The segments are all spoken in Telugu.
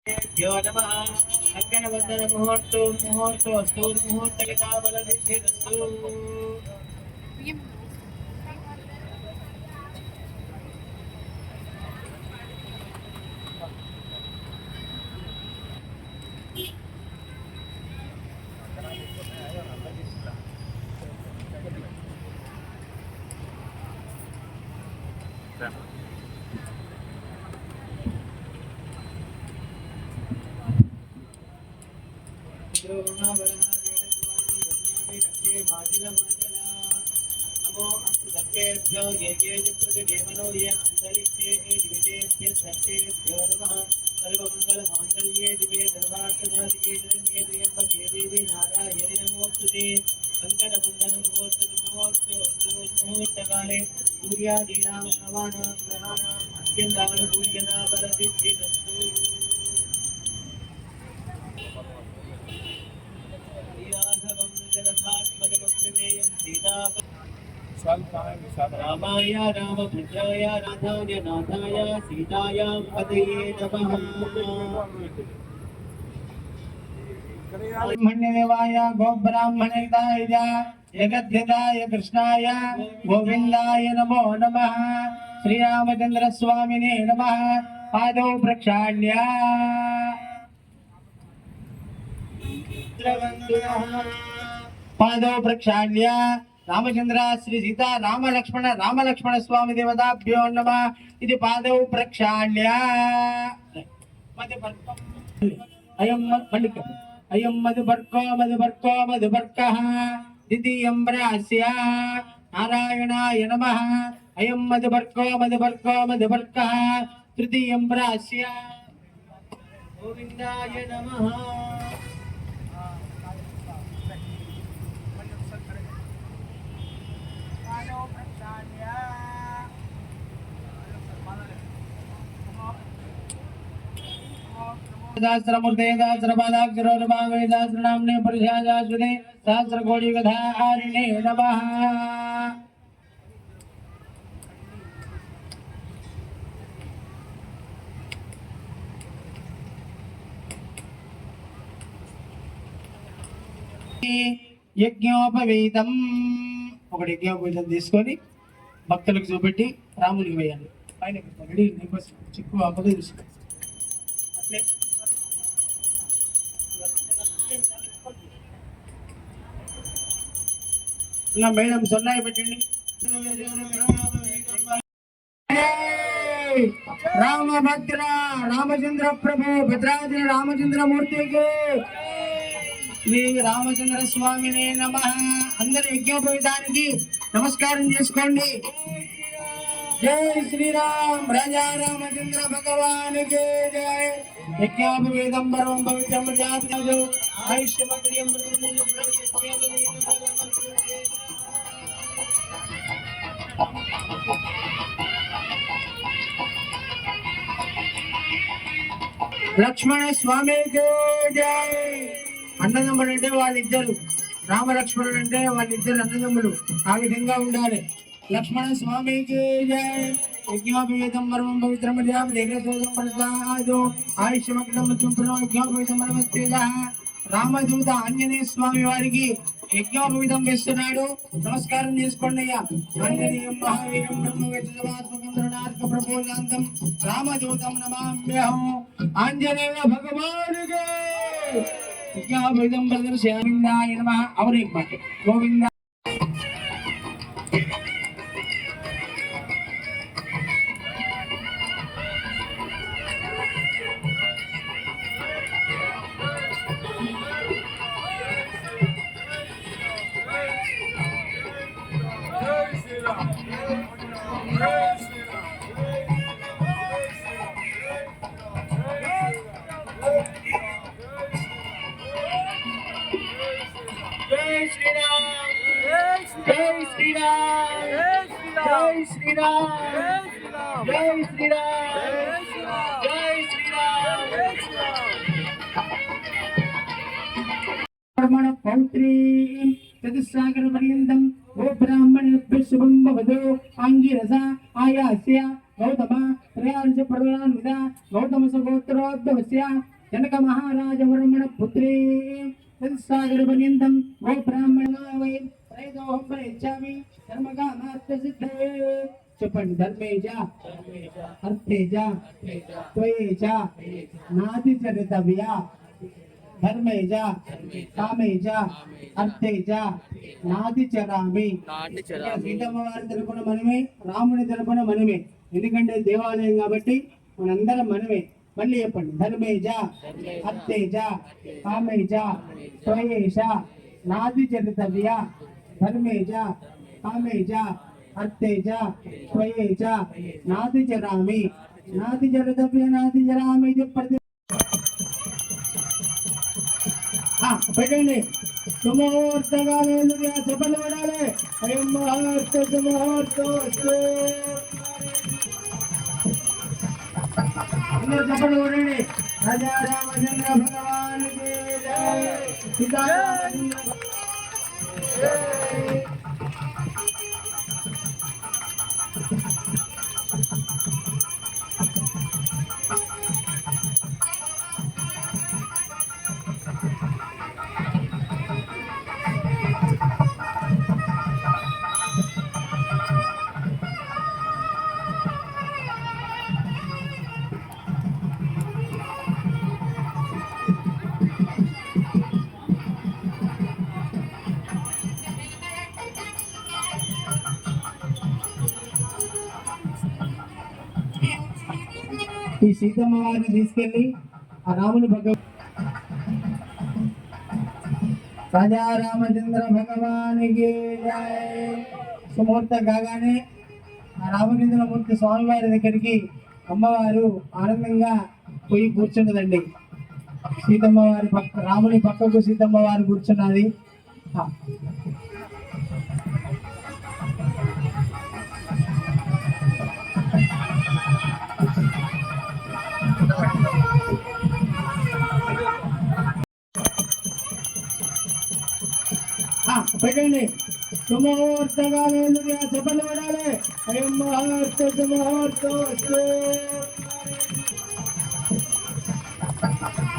यो नमः अग्निवन्दन मुहूर्तोऽस्तु मुहूर्तलिकाबलसिद्धिरस्तु। नमो ये प्रतिदेवनो ये अंतरिक्षे दिविदेभ्य सर्वेभ्यो नमः। सर्वमंगलमांगल्ये दिवे सर्वार्थसाधिके शरण्ये त्र्यंबके देवी नारायणि नमोस्तुते। कंकणबन्धन मुहूर्तकाले सूर्यादीनां नवानां ग्रहाणाम् अत्यन्तानुकूल्यता बलसिद्धिरस्तु। रामाय रामभद्राय नाथाय नाथाय सीतायां पतये नमः। ब्रह्मण्यदेवाय गोब्राह्मणहिताय जगद्धिताय कृष्णाय गोविन्दाय नमो नमः। श्रीरामचंद्र स्वामिने नमः। पादौ प्रक्षाल्य पादौ प्रक्षाल्य रामचंद्र श्री सीता राम लक्ष्मण स्वामी देवताभ्यो नमः। इति पादौ प्रक्षाल्य अयं मधुपर्कः द्वितीयं प्रास्य नारायणाय नमः। अयं मधुपर्कः तृतीयं प्रास्य गोविन्दाय नमः। सहस्रमूर्ते सहस्रपादाक्षरोर्भावे सहस्रनाम्ने पुरुषाजाश्वते सहस्रकोटिकथारिणे नमः। యజ్ఞోపవీతం ఒకటి యజ్ఞోపవీతం తీసుకొని భక్తులకు చూపెట్టి రామునికి వేయాలి. పైన రెడీ చిక్కు అప్పగా చూసుకో అట్లే మేడం సొన్నాయి పెట్టండి. రామభద్ర రామచంద్ర ప్రభు భద్రాద్రి రామచంద్రమూర్తికి శ్రీ రామచంద్ర స్వామినే నమః. అందరి యజ్ఞోపవీతానికి నమస్కారం చేసుకోండి. జై శ్రీరామ్ రాజా రామచంద్ర భగవానికి జై. యజ్ఞోపవీతం పరమం పవిత్రం జాతకం ఆయుష్యమగ్రియం లక్ష్మణ స్వామికి జై. అన్నదమ్ముడు అంటే వాళ్ళిద్దరు, రామ లక్ష్మణుడు అంటే వాళ్ళిద్దరు అన్నదమ్ములు. ఆ విధంగా ఉండాలి. లక్ష్మణ స్వామికి జై. యజ్ఞోపవీతం పరమం పవిత్రం ఆయుష్యమగ్రమస్తి. రామదూత ఆంజనేయ స్వామి వారికి యజ్ఞోపవీతం వేస్తున్నాడు. నమస్కారం చేసుకోండి అయ్యా. ఆంజనేయం మహావీరం బ్రహ్మవేత్మకం ధరణార్క ప్రపోజాంతం రామదూతం నమామ్యహం. ఆంజనేయ భగవానుకి యజ్ఞోపవీతం ప్రదర్శయామిందాయ నమః. అవరే గోవింద. पौत्री चतुस्सागर पर्यन्तं ओ ब्राह्मणेभ्यः शुभं भवतु। आंगिरसा आयास्य गौतम त्रयार्ष प्रदान्विता गौतमसगोत्रोद्भवस्य जनक महाराज वर्मण पुत्री सागर पर्यन्तं गो ब्राह्मणा वै त्रैदोहं प्रयच्छामि धर्मकामार्थ सिद्धये చెప్పండి ధర్మేజ అర్థేజ త్వయేజ నాది చరితవ్య ధర్మేజ కామేజ అర్థేజ నాది చరామి. సీతమ్మ వారి తరపున మనమే, రాముని తరపున మనమే, ఎందుకంటే దేవాలయం కాబట్టి మనందరం మనమే. మళ్ళీ చెప్పండి ధర్మేజ అర్థేజ కామేజ త్వయేజ నాది చరితవ్య ధర్మేజ కామేజ అర్థేజ త్వయేజ నాది చరామి నాది చరితవ్య నాది చరామి. ప్రతి పెట్టండి సుముహూర్తగా లేదు చెప్పలు పడాలి. అయం ముహూర్త సుముహూర్తో అందరూ చెప్పలు పడండి. రాజా రామచంద్ర భగవానికి జై. సీతారామచంద్ర ఈ సీతమ్మ వారిని తీసుకెళ్లి ఆ రాముని రాజా రామచంద్ర భగవానికి జై. సుముహూర్తం కాగానే ఆ రామచంద్రమూర్తి స్వామివారి దగ్గరికి అమ్మవారు ఆనందంగా పోయి కూర్చున్నదండి. సీతమ్మ వారి పక్క, రాముని పక్కకు సీతమ్మ వారు కూర్చున్నది. పెట్టండి సుముహూర్తగా లేదు చెప్పలు పడాలి. అయం ముహూర్త సుముహూర్తో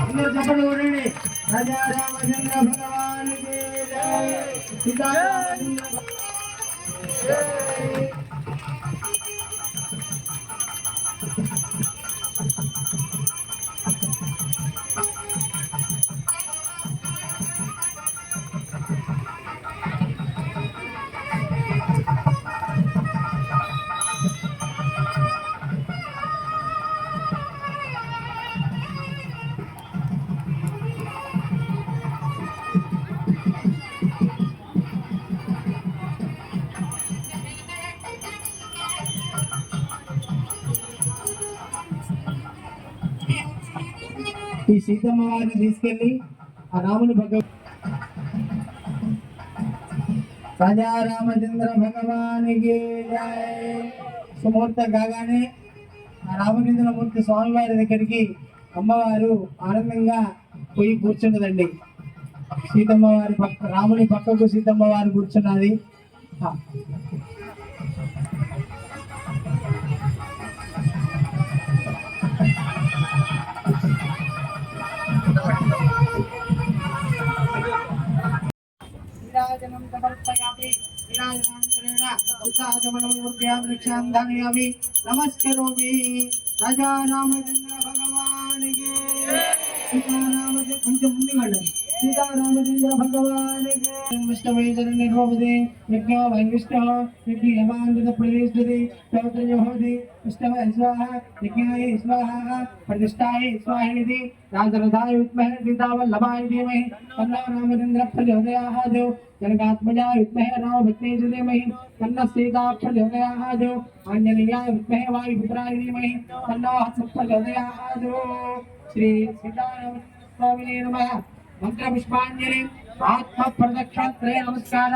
అందరూ చెప్పలు పడండి. రాజా రామచంద్ర భగవానికి జై. సీతారామచంద్ర ఈ సీతమ్మ వారిని తీసుకెళ్లి ఆ రాముని రాజా రామచంద్ర భగవానికి జై. సుముహూర్తం కాగానే ఆ రామచంద్రమూర్తి స్వామివారి దగ్గరికి అమ్మవారు ఆనందంగా పోయి కూర్చున్నదండి. సీతమ్మ వారి పక్క, రాముని పక్కకు సీతమ్మ వారు కూర్చున్నది. विराजनं समर्पयामि विराजमानकरेण उद्धाजमनमूर्त्यां रक्षां धारयामि नमस्करोमि राजा रामचंद्र भगवान के सीतारामचंद्र కొంచెం ముందుగాడు सीतारामचंद्र भगवान के विष्णुवेदन निर्भवते यज्ञो वैविष्णो यज्ञ यमानद प्रवेशते तोत्रयो होति विष्णवे स्वाहा यज्ञाय स्वाहा प्रतिष्ठाय स्वाहेति राजरथाय विद्महे सीतावल्लभाय धीमहि तन्नो रामचंद्र प्रचोदयात् जनकात्मजाय विद्महे रामभद्राय धीमहि तन्नो सीता प्रचोदयात् आंजनेयाय विद्महे वायुपुत्राय धीमहि तन्नो हनुमत् प्रचोदयात् श्री सीताराम स्वामिने नमः मंत्र पुष्पांजलि आत्म प्रदक्षिण त्रय नमस्कार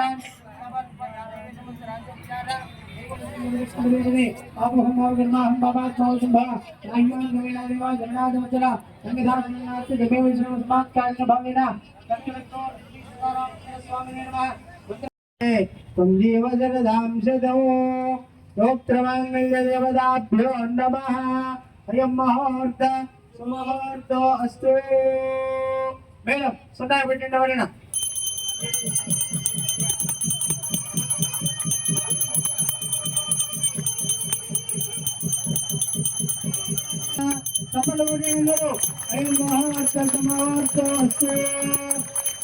तुम जीव जगदांशदो प्रोक्तमांगल्य देवताभ्यो नमः హరియం మహోర్ధ సుమహోర్ధ అస్తు. మేడం సున్నా పెట్టండి ఎవరైనా.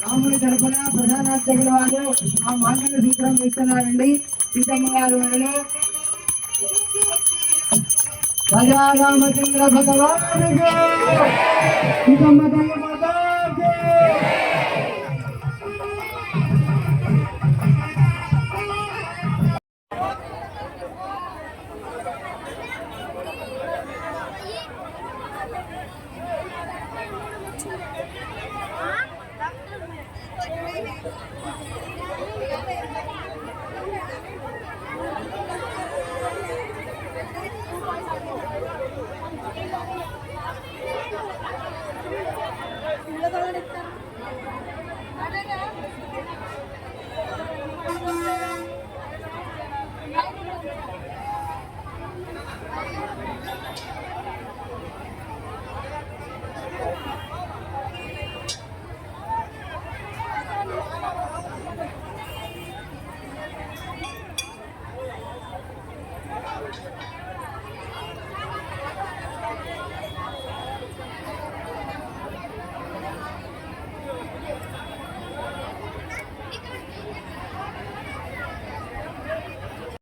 రాముడి తరపున ప్రధాన అర్చకుల వారు ఆ మాంగళ్య సూత్రం ఇస్తున్నారండి. సీతమ్మ గారు వారు రామచంద్ర భగవాన్ సీతమ్మ తల్లి మాతాకి.